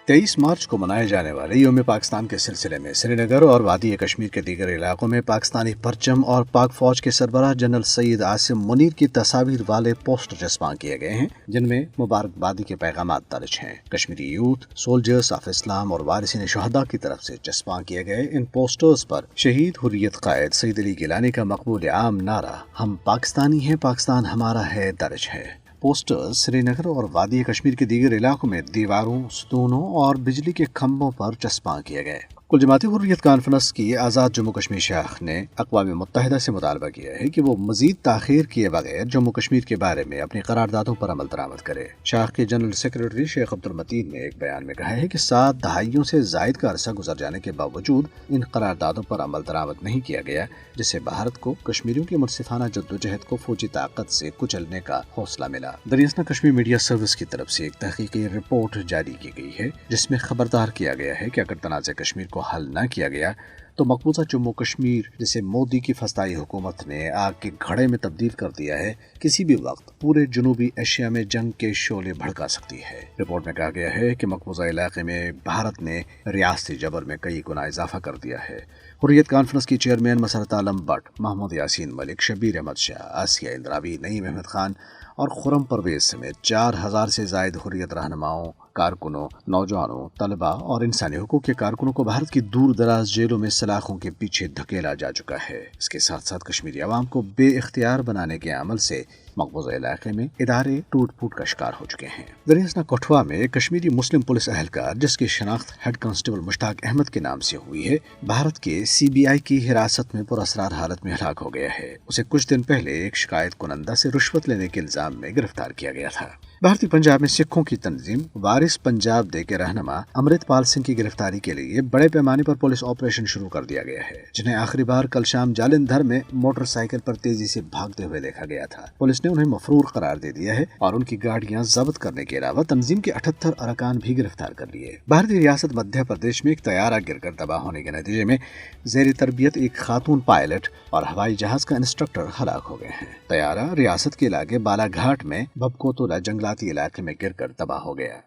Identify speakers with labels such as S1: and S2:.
S1: 23 मार्च को मनाए जाने वाले यौम पाकिस्तान के सिलसिले में श्रीनगर और वादी कश्मीर के दीगर इलाकों में पाकिस्तानी परचम और पाक फौज के सरबराह जनरल सईद आसिम मुनीर की तस्वीर वाले पोस्टर चस्पा किए गए हैं, जिनमें मुबारकबादी के पैगाम दर्ज हैं। Kashmiri youth soldiers of Islam और वारिसिन शुहदा की तरफ से चस्पा किए गए इन पोस्टर्स पर शहीद हुर्रियत कायद सईद अली गिलानी का मकबूल आम नारा "हम पाकिस्तानी हैं, पाकिस्तान हमारा है" दर्ज है। पोस्टर्स श्रीनगर और वादी कश्मीर के दीगर इलाकों में दीवारों, सतूनों और बिजली के खंभों पर चस्पा किए गए। कुल जमाती हुर्रियत कॉन्फ्रेंस की आज़ाद जम्मू कश्मीर शाख ने अक़वाम मुत्तहिदा से मुतालबा किया है कि वो मजीद ताख़ीर किए बगैर जम्मू कश्मीर के बारे में अपनी करारदादों पर अमल दरामद करे। शाख के जनरल सेक्रेटरी शेख अब्दुल मतीन ने एक बयान में कहा है कि 7 दहाइयों से जायद का अरसा गुजर जाने के बावजूद इन करारदादों पर अमल दरामद नहीं किया गया, जिससे भारत को कश्मीरियों की मुनसिफाना जद्दोजहद को फौजी ताकत से कुचलने का हौसला मिला। दरियासना कश्मीर मीडिया सर्विस की तरफ से एक तहकीकी रिपोर्ट जारी की गई है, जिसमें खबरदार किया गया है कि अगर तनाज़े कश्मीर को हल न किया गया तो मकबूजा जम्मू कश्मीर, जिसे मोदी की फस्ताई हुकूमत ने आग के घड़े में तब्दील कर दिया है, किसी भी वक्त पूरे जनूबी एशिया में जंग के शोले भड़का सकती है। रिपोर्ट में कहा गया है कि मकबूजा इलाके में भारत ने रियासती जबर में कई गुना इजाफा कर दिया है। हुर्रियत कॉन्फ्रेंस की चेयरमैन मसरत आलम भट्ट, महमूद यासीन मलिक, शबीर अहमद शाह, आसिया इंद्रावी, नईम अहमद खान और खुरम परवेज समेत 4000 से जायद हुर्रियत रहनुमाओं, कारकुनों, नौजवानों, तलबा और इंसानी हुकूक के कारकुनों को भारत की दूर दराज जेलों में सलाखों के पीछे धकेला जा चुका है। इसके साथ साथ कश्मीरी अवाम को बेइख्तियार बनाने के अमल से मकबूजा इलाके में इदारे टूट फूट का शिकार हो चुके हैं। दरियासना कठुआ में कश्मीरी मुस्लिम पुलिस अहलकार, जिसकी शनाख्त हेड कांस्टेबल मुश्ताक अहमद के नाम से हुई है, भारत के CBI की हिरासत में पुरअसरार हालत में हलाक हो गया है। उसे कुछ दिन पहले एक शिकायत कुनंदा से रिश्वत लेने के इल्जाम में गिरफ्तार किया गया था। भारतीय पंजाब में सिखों की तंजीम वारिस पंजाब डे के रहनुमा अमृतपाल सिंह की गिरफ्तारी के लिए बड़े पैमाने पर पुलिस ऑपरेशन शुरू कर दिया गया है, जिन्हें आखिरी बार कल शाम जालंधर में मोटरसाइकिल पर तेजी से भागते हुए देखा गया था। पुलिस ने उन्हें मफरूर करार दे दिया है और उनकी गाड़ियां जब्त करने के अलावा तंजीम के 78 अरकान भी गिरफ्तार कर लिए। भारतीय रियासत मध्य प्रदेश में एक तैयारा गिरकर तबाह होने के नतीजे में जेर तरबियत एक खातून पायलट और हवाई जहाज का इंस्ट्रक्टर हलाक हो गए हैं। तैयारा रियासत के इलाके बालाघाट में बबकोतोला जंगलाती इलाके में गिरकर तबाह हो गया।